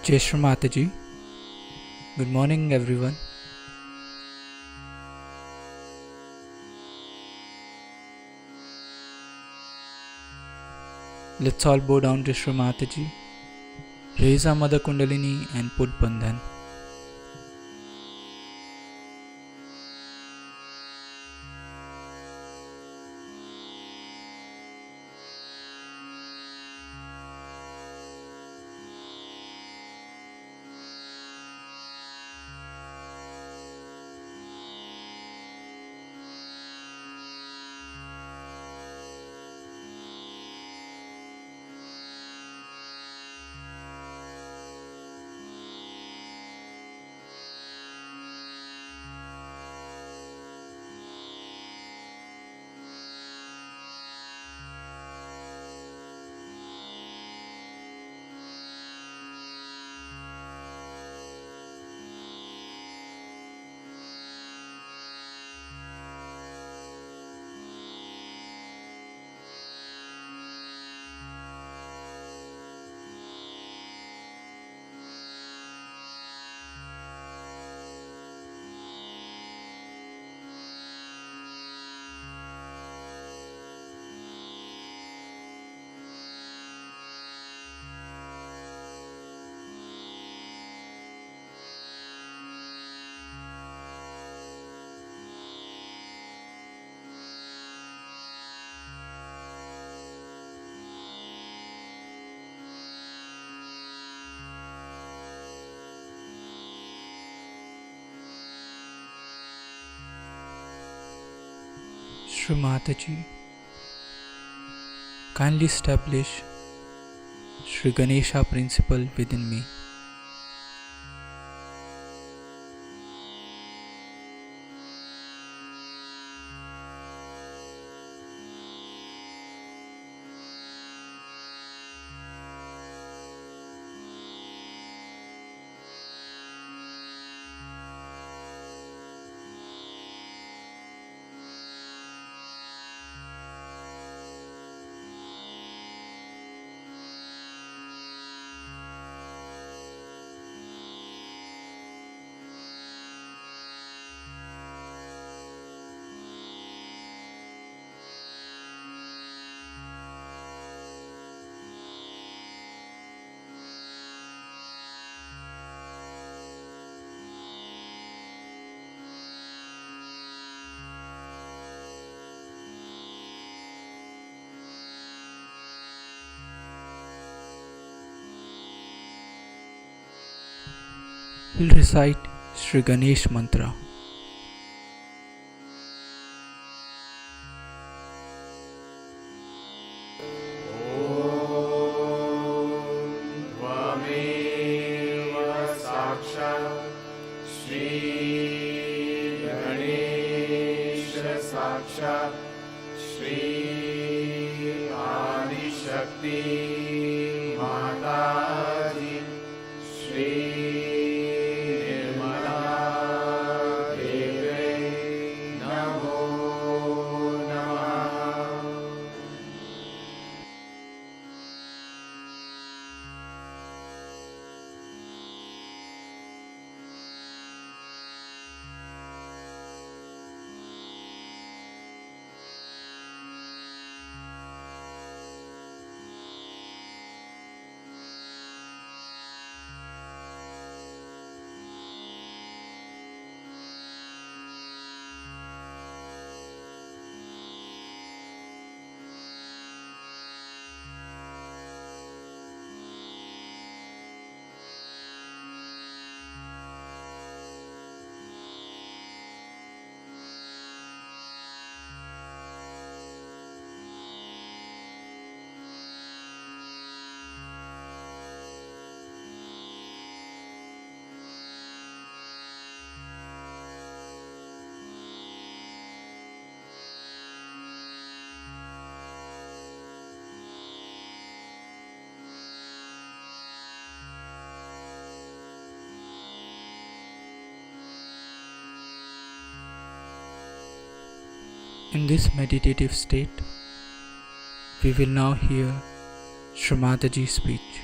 Jai Shri Mataji. Good morning, everyone. Let's all bow down to Shri Mataji, raise our Mother Kundalini and put Bandhan. Shri Mataji, kindly establish Shri Ganesha principle within me. We'll recite Shri Ganesh mantra. Shri Ganesh Sakshat Shri Adi Shakti Mataji Shri In this meditative state, we will now hear Shri Mataji's speech.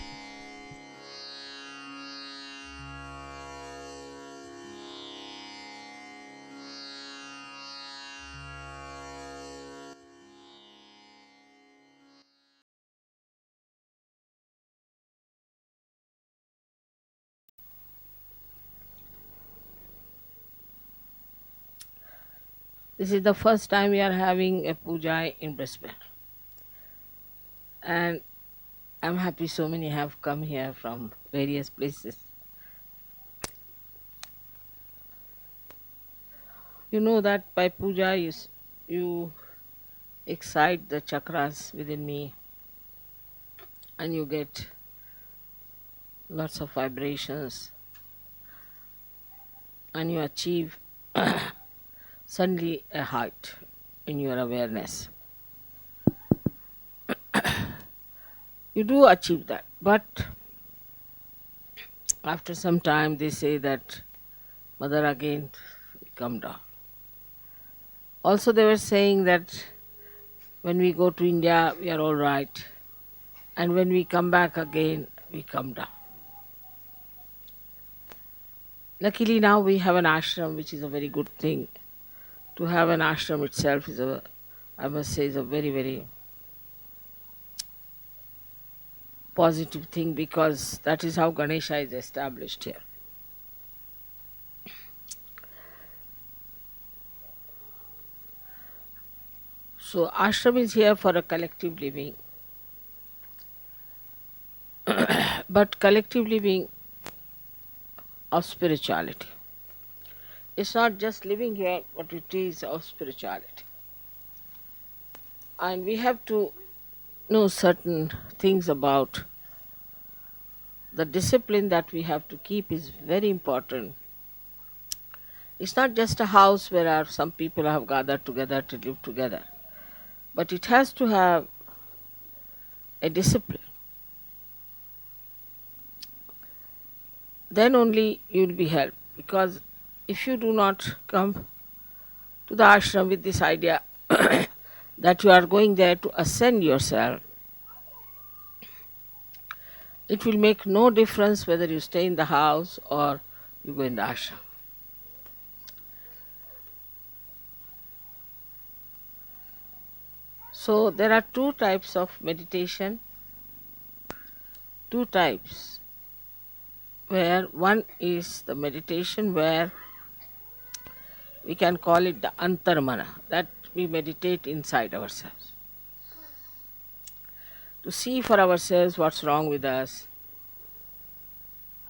This is the first time we are having a puja in Brisbane, and I'm happy so many have come here from various places. You know that by puja you excite the chakras within me, and you get lots of vibrations, and you achieve suddenly a height in your awareness. You do achieve that, but after some time they say that mother again come down. Also they were saying that when we go to India we are all right, and when we come back again we come down. Luckily now we have an ashram, which is a very good thing. To have an ashram itself is a, I must say, is a very, very positive thing, because that is how Ganesha is established here. So ashram is here for a collective living, but collective living of spirituality. It's not just living here, but it is of spirituality. And we have to know certain things about the discipline that we have to keep is very important. It's not just a house where some people have gathered together to live together, but it has to have a discipline. Then only you will be helped. Because if you do not come to the ashram with this idea that you are going there to ascend yourself, it will make no difference whether you stay in the house or you go in the ashram. So there are two types of meditation, two types, where one is the meditation where we can call it the antarmana, that we meditate inside ourselves to see for ourselves what's wrong with us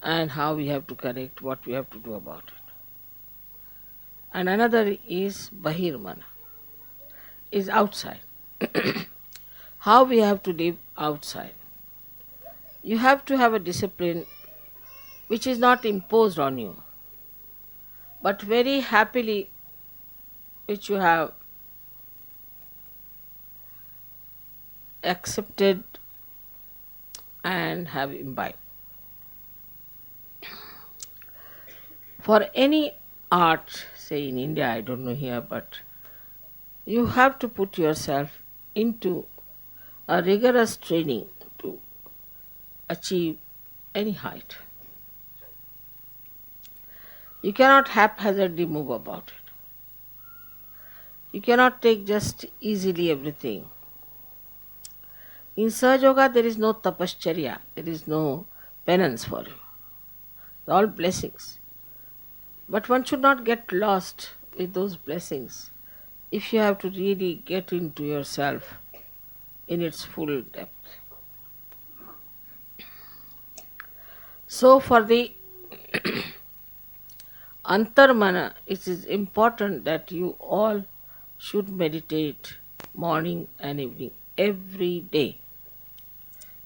and how we have to correct, what we have to do about it. And another is bahirmana, is outside. How we have to live outside. You have to have a discipline which is not imposed on you, but very happily which you have accepted and have imbibed. For any art, say in India, I don't know here, but you have to put yourself into a rigorous training to achieve any height. You cannot haphazardly move about it. You cannot take just easily everything. In Sahaja Yoga, there is no tapascharya, there is no penance for you. They're all blessings. But one should not get lost with those blessings if you have to really get into yourself in its full depth. So for the antarmana, it is important that you all should meditate morning and evening every day.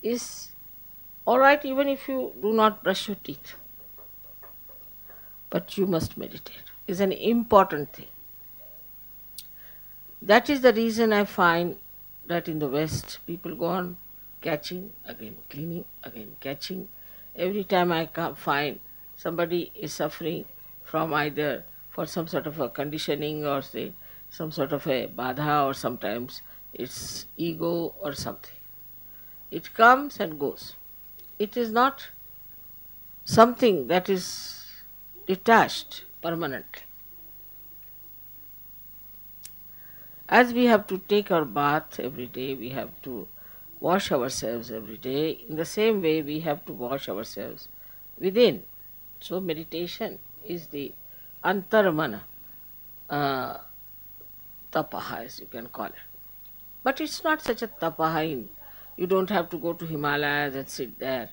Is alright even if you do not brush your teeth, but you must meditate. Is an important thing. That is the reason I find that in the West people go on catching, again cleaning, again catching. Every time I find somebody is suffering from either for some sort of a conditioning or say some sort of a badha, or sometimes it's ego or something. It comes and goes. It is not something that is detached permanently. As we have to take our bath every day, we have to wash ourselves every day. In the same way, we have to wash ourselves within. So meditation is the antarmana tapaha, as you can call it. But it's not such a tapaha. You don't have to go to Himalayas and sit there.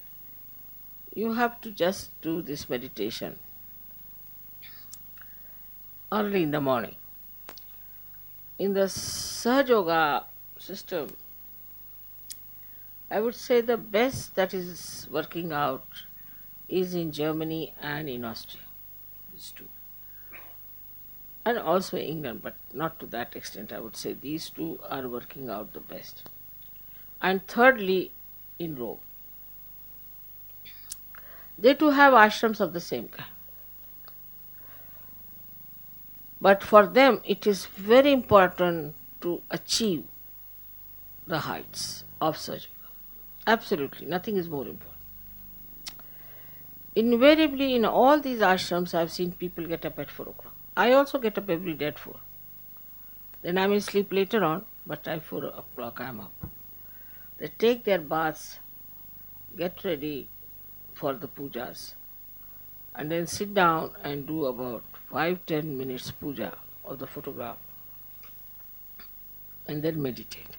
You have to just do this meditation early in the morning. In the Sahaja Yoga system, I would say the best that is working out is in Germany and in Austria. These two. And also England, but not to that extent. I would say these two are working out the best. And thirdly, in Rome. They too have ashrams of the same kind. But for them, it is very important to achieve the heights of surgery. Absolutely, nothing is more important. Invariably, in all these ashrams, I have seen people get up at 4 o'clock. I also get up every day at 4. Then I may sleep later on, but at 4 o'clock I am up. They take their baths, get ready for the pujas, and then sit down and do about 5-10 minutes puja of the photograph, and then meditate.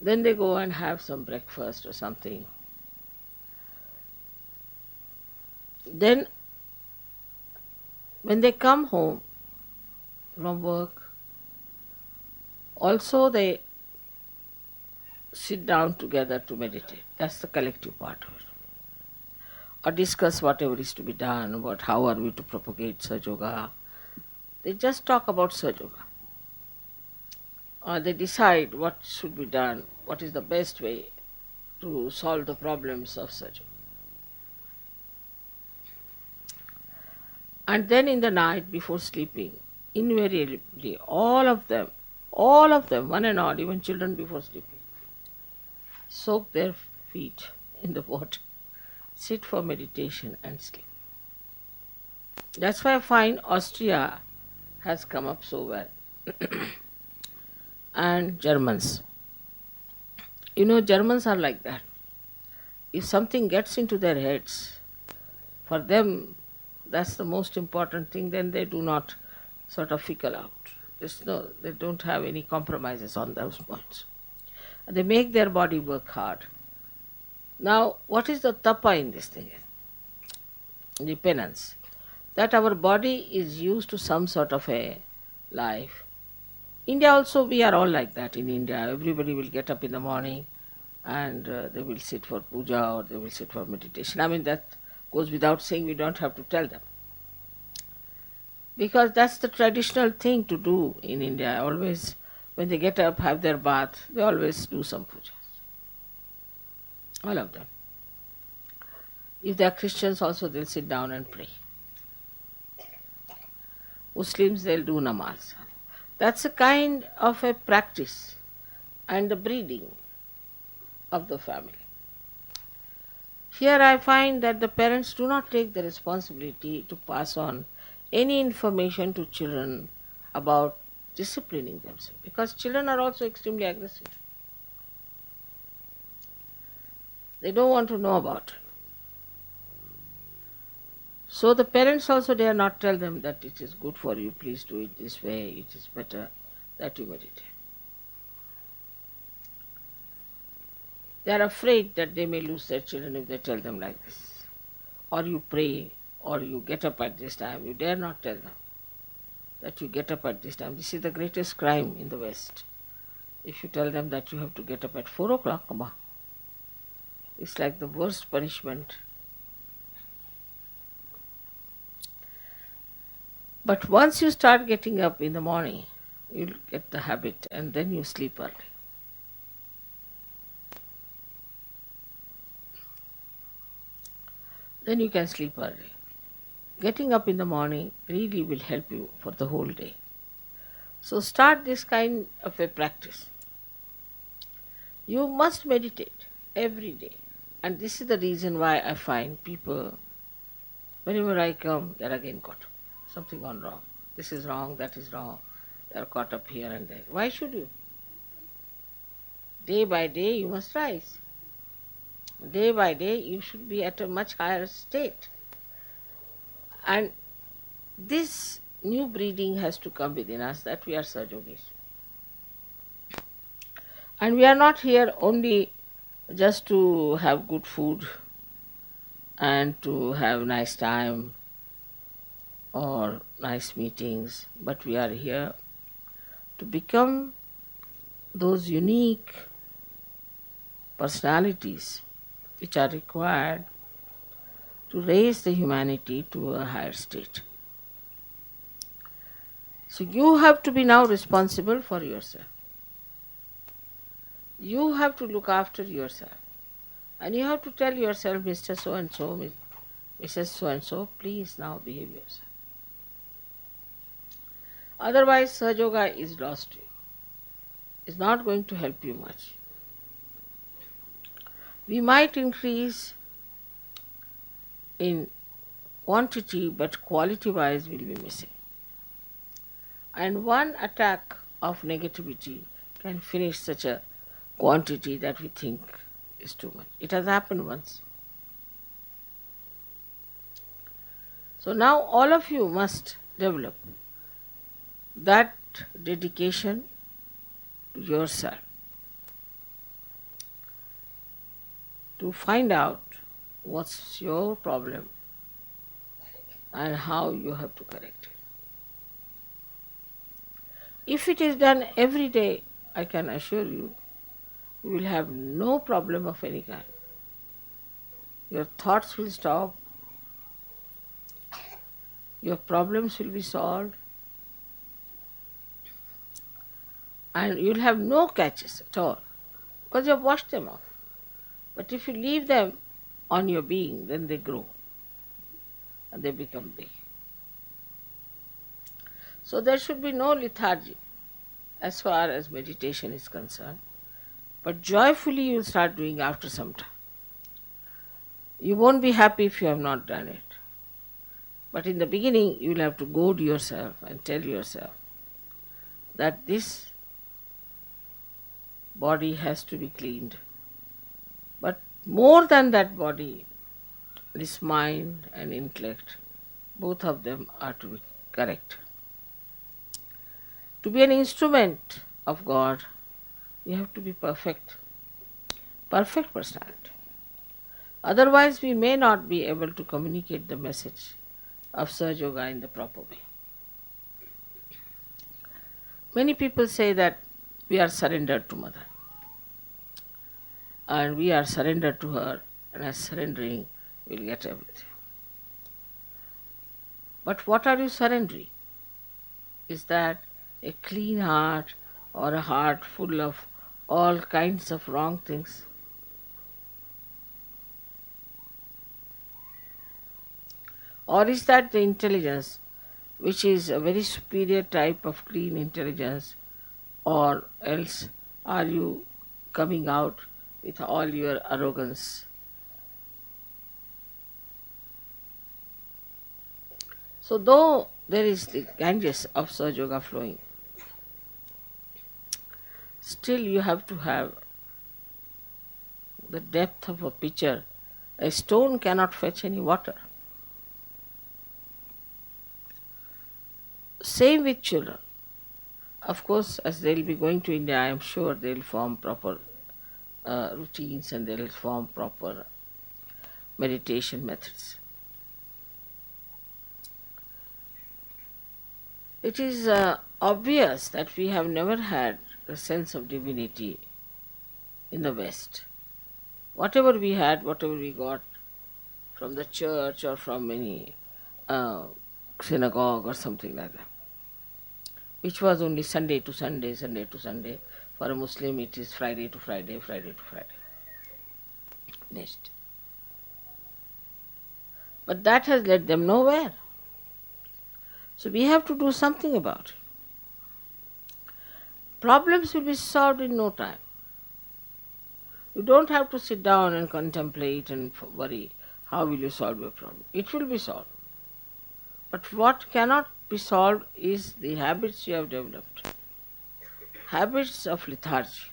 Then they go and have some breakfast or something. Then when they come home from work, also they sit down together to meditate. That's the collective part of it. Or discuss whatever is to be done, about how are we to propagate Sahaja Yoga. They just talk about Sahaja Yoga. Or they decide what should be done, what is the best way to solve the problems of Sahaja Yoga. And then in the night before sleeping, invariably all of them, one and all, even children before sleeping, soak their feet in the water, sit for meditation and sleep. That's why I find Austria has come up so well. And Germans. Germans are like that. If something gets into their heads, for them that's the most important thing, then they do not sort of fickle out. They don't have any compromises on those points. They make their body work hard. Now, what is the tapa in this thing? The penance. That our body is used to some sort of a life. India also, we are all like that in India. Everybody will get up in the morning and they will sit for puja or they will sit for meditation. I mean, that goes without saying, we don't have to tell them. Because that's the traditional thing to do in India. Always, when they get up, have their bath, they always do some pujas. All of them. If they are Christians also, they'll sit down and pray. Muslims, they'll do namaz. That's a kind of a practice and the breeding of the family. Here I find that the parents do not take the responsibility to pass on any information to children about disciplining themselves, because children are also extremely aggressive. They don't want to know about it. So the parents also dare not tell them that it is good for you, please do it this way, it is better that you meditate. They are afraid that they may lose their children if they tell them like this. Or you pray, or you get up at this time. You dare not tell them that you get up at this time. This is the greatest crime in the West. If you tell them that you have to get up at 4 o'clock, it's like the worst punishment. But once you start getting up in the morning, you'll get the habit and then you sleep early. Then you can sleep early. Getting up in the morning really will help you for the whole day. So start this kind of a practice. You must meditate every day. And this is the reason why I find people, whenever I come, they're again caught up. Something gone wrong. This is wrong, that is wrong. They're caught up here and there. Why should you? Day by day you must rise. Day by day you should be at a much higher state. And this new breeding has to come within us, that we are Sahajogis. And we are not here only just to have good food and to have nice time or nice meetings, but we are here to become those unique personalities which are required to raise the humanity to a higher state. So you have to be now responsible for yourself. You have to look after yourself. And you have to tell yourself, Mr. So and so, Mrs. So and so, please now behave yourself. Otherwise, Sahaja Yoga is lost to you. It's not going to help you much. We might increase in quantity, but quality wise will be missing. And one attack of negativity can finish such a quantity that we think is too much. It has happened once. So now all of you must develop that dedication to yourself to find out what's your problem and how you have to correct it. If it is done every day, I can assure you, you will have no problem of any kind. Your thoughts will stop, your problems will be solved, and you'll have no catches at all because you have washed them off. But if you leave them on your being, then they grow and they become big. So there should be no lethargy as far as meditation is concerned, but joyfully you'll start doing after some time. You won't be happy if you have not done it. But in the beginning, you'll have to goad yourself and tell yourself that this body has to be cleaned. But more than that body, this mind and intellect, both of them are to be correct. To be an instrument of God, you have to be perfect personality. Otherwise, we may not be able to communicate the message of Sahaja Yoga in the proper way. Many people say that we are surrendered to Mother and we are surrendered to her, and as surrendering, we'll get everything. But what are you surrendering? Is that a clean heart or a heart full of all kinds of wrong things? Or is that the intelligence which is a very superior type of clean intelligence, or else are you coming out with all your arrogance? So though there is the Ganges of Sahaja Yoga flowing, still you have to have the depth of a pitcher. A stone cannot fetch any water. Same with children. Of course, as they'll be going to India, I am sure they'll form proper routines and they'll form proper meditation methods. It is obvious that we have never had a sense of divinity in the West. Whatever we had, whatever we got from the church or from any synagogue or something like that, which was only Sunday to Sunday, Sunday to Sunday. For a Muslim, it is Friday to Friday, Friday to Friday. Next. But that has led them nowhere. So we have to do something about it. Problems will be solved in no time. You don't have to sit down and contemplate and worry how will you solve your problem. It will be solved. But what cannot be solved is the habits you have developed. Habits of lethargy.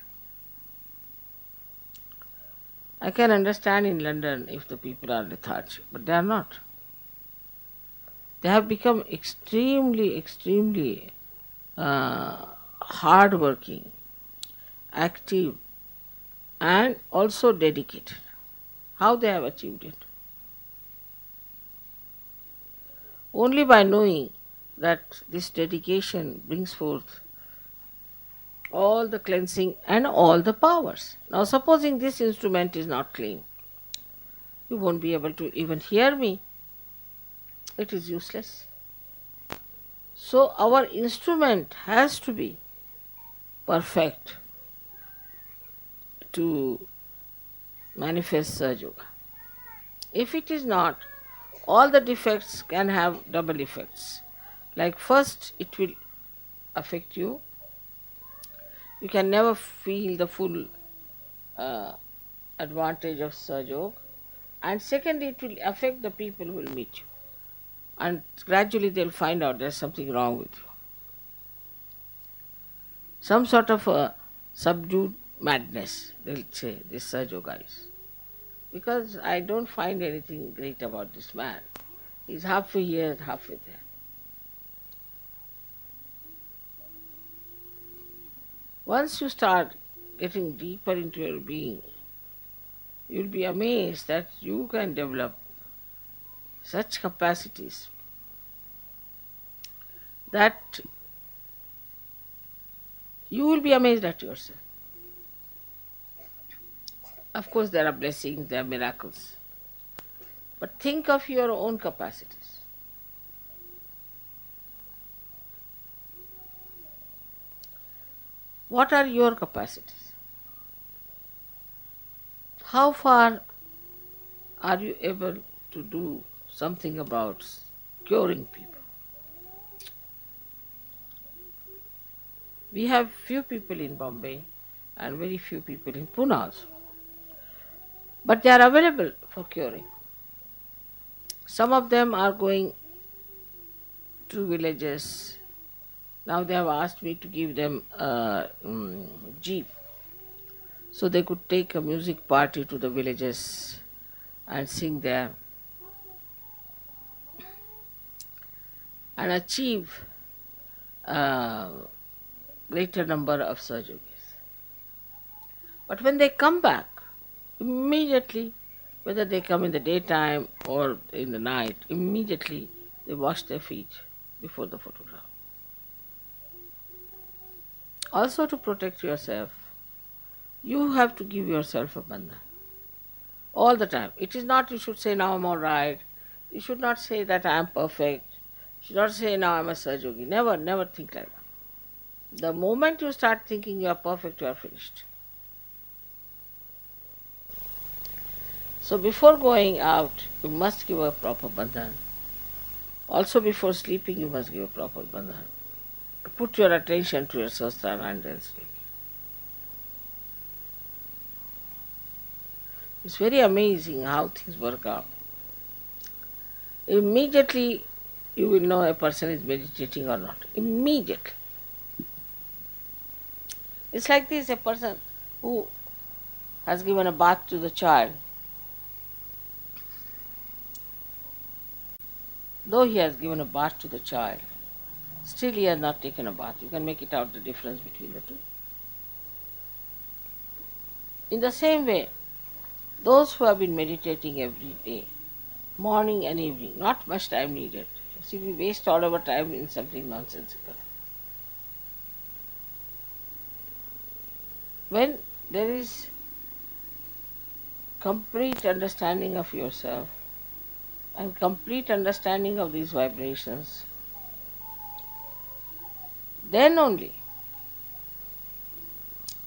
I can understand in London if the people are lethargic, but they are not. They have become extremely hardworking, active, and also dedicated. How they have achieved it? Only by knowing that this dedication brings forth all the cleansing and all the powers. Now, supposing this instrument is not clean, you won't be able to even hear me. It is useless. So, our instrument has to be perfect to manifest Sahaja Yoga. If it is not, all the defects can have double effects. Like, first, it will affect you. You can never feel the full uh, advantage of Sahaja Yoga. And second, it will affect the people who will meet you. And gradually they'll find out there's something wrong with you. Some sort of a subdued madness, they'll say, this Sahaja Yoga is. Because I don't find anything great about this man. He's halfway here, halfway there. Once you start getting deeper into your being, you'll be amazed that you can develop such capacities that you will be amazed at yourself. Of course, there are blessings, there are miracles. But think of your own capacities. What are your capacities? How far are you able to do something about curing people? We have few people in Bombay and very few people in Pune also. But they are available for curing. Some of them are going to villages. Now they have asked me to give them a jeep so they could take a music party to the villages and sing there and achieve a greater number of surgeries. But when they come back, immediately, whether they come in the daytime or in the night, immediately they wash their feet before the photograph. Also, to protect yourself, you have to give yourself a bandhan all the time. It is not you should say, now I'm all right. You should not say that I am perfect. You should not say, now I'm a Sahaja. Never, never think like that. The moment you start thinking you are perfect, you are finished. So before going out, you must give a proper bandhan. Also before sleeping, you must give a proper bandhan. Put your attention to your sastra and then sleep. It's very amazing how things work out. Immediately you will know a person is meditating or not. Immediately. It's like this, a person who has given a bath to the child. Though he has given a bath to the child, still he has not taken a bath. You can make it out the difference between the two. In the same way, those who have been meditating every day, morning and evening, not much time needed. See, we waste all our time in something nonsensical. When there is complete understanding of yourself and complete understanding of these vibrations, then only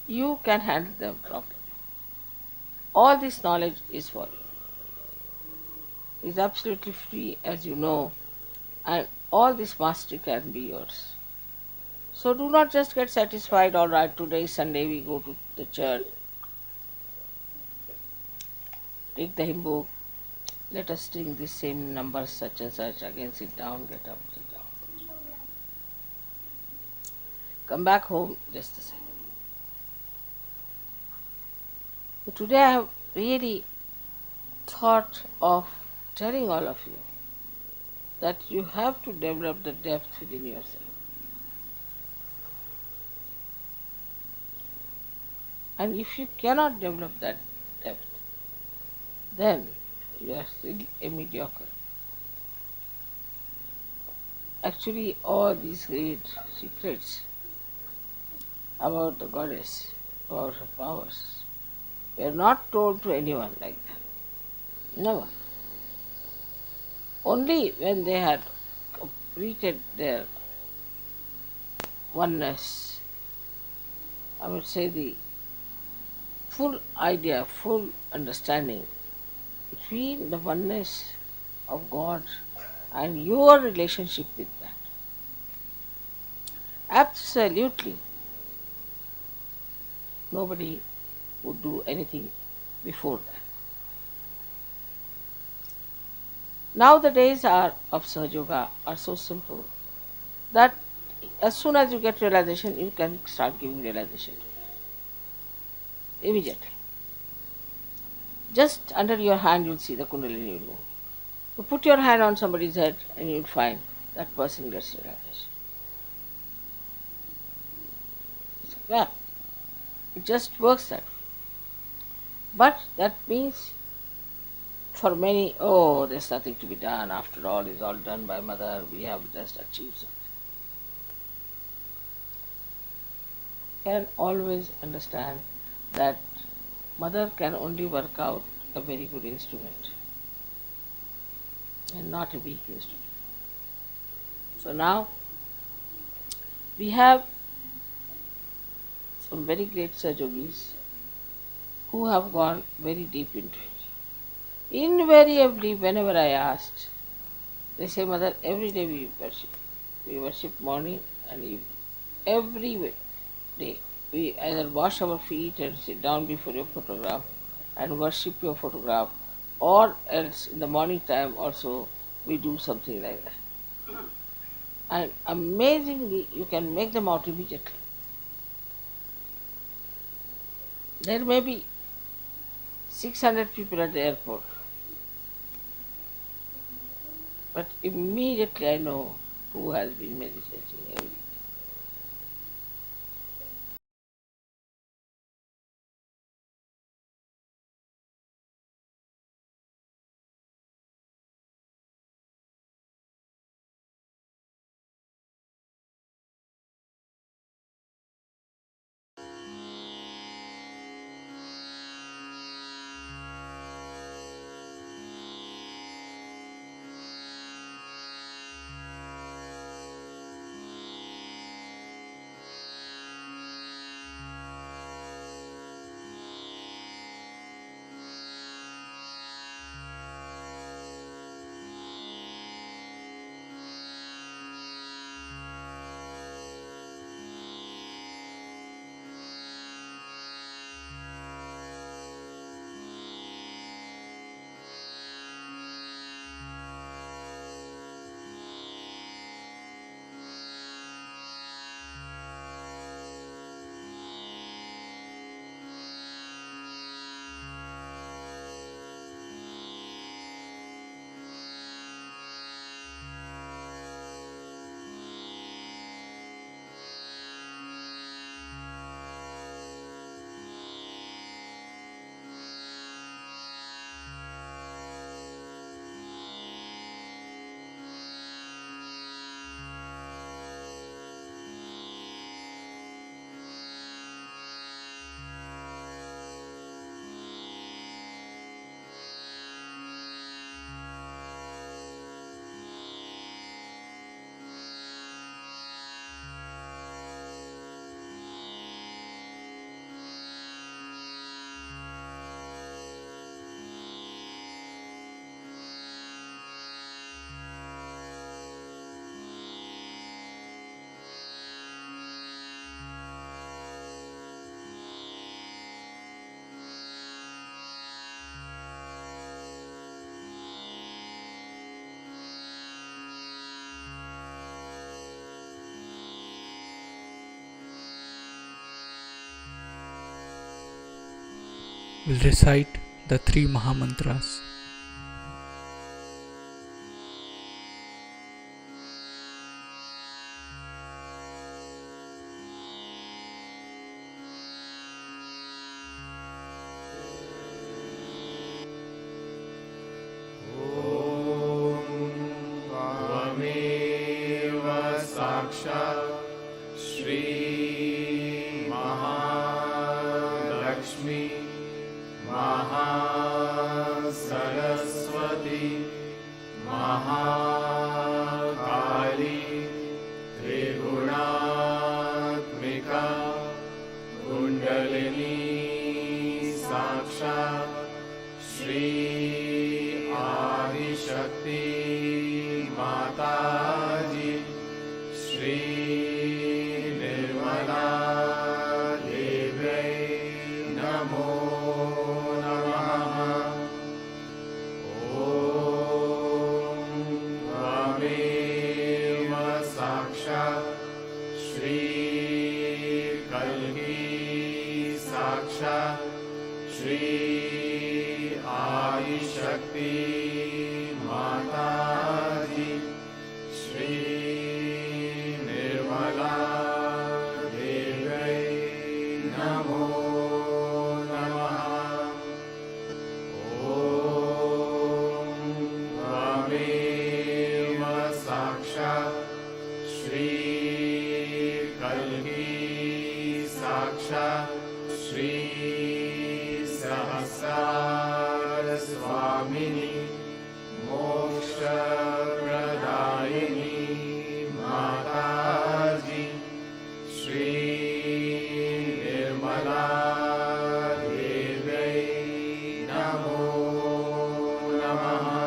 you can handle them properly. All this knowledge is for you. It's absolutely free, as you know, and all this mastery can be yours. So do not just get satisfied, all right, today is Sunday, we go to the church, take the hymn book, let us sing this same number such and such, again sit down, get up, sit down. Come back home, just the same. So today I have really thought of telling all of you that you have to develop the depth within yourself. And if you cannot develop that depth, then you are still a mediocre. Actually, all these great secrets about the goddess, about her powers, were not told to anyone like that. Never. Only when they had completed their oneness, I would say the full idea, full understanding between the oneness of God and your relationship with that. Absolutely nobody would do anything before that. Now the days of Sahaja Yoga are so simple that as soon as you get realization, you can start giving realization immediately. Just under your hand, you'll see the Kundalini will move. You put your hand on somebody's head and you'll find that person gets realization. Yeah, it just works that way. But that means for many, oh, there's nothing to be done. After all, it's all done by Mother. We have just achieved something. Can always understand that Mother can only work out a very good instrument and not a weak instrument. So now we have some very great Sajogis who have gone very deep into it. Invariably, whenever I asked, they say, Mother, every day we worship. We worship morning and evening. Every day. We either wash our feet and sit down before your photograph and worship your photograph, or else in the morning time also we do something like that. And amazingly, you can make them out immediately. There may be 600 people at the airport, but immediately I know who has been meditating every day. We'll recite the three Maha mantras. Kalika Kundalini Sakshat Shri Adi Shakti Mataji Shri Nirmala Deve Namo Namaha Om Tvameva Sakshat Shri Kalki Sakshat Shri Adi Shakti Mataji Shri Nirmala Deve Namo Namaha Om Tvameva Sakshat Shri Kalki Sakshat Shri Sahasar Swamini Moksha Pradayini Mataji Shri Nirmala Deve Namo Namaha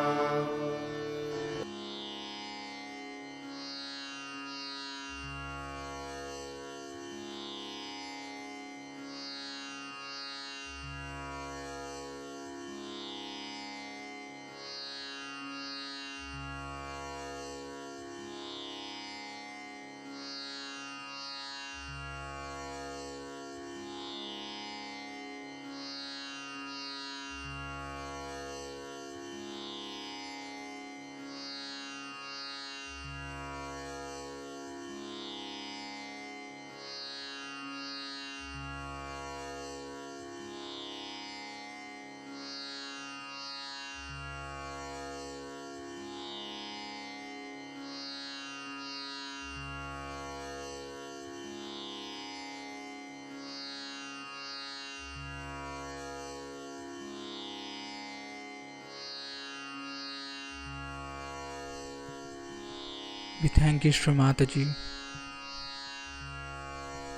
We thank you, Shri Mataji,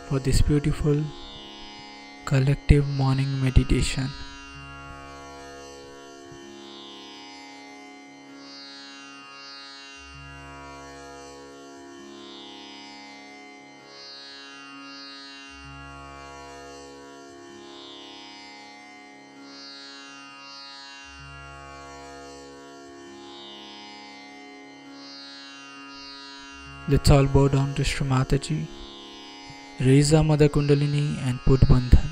for this beautiful collective morning meditation. Let's all bow down to Shri Mataji, raise our Mother Kundalini and put Bandhan.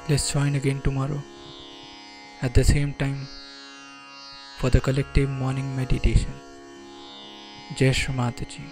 Let's join again tomorrow at the same time for the collective morning meditation. Jai Shri Mataji.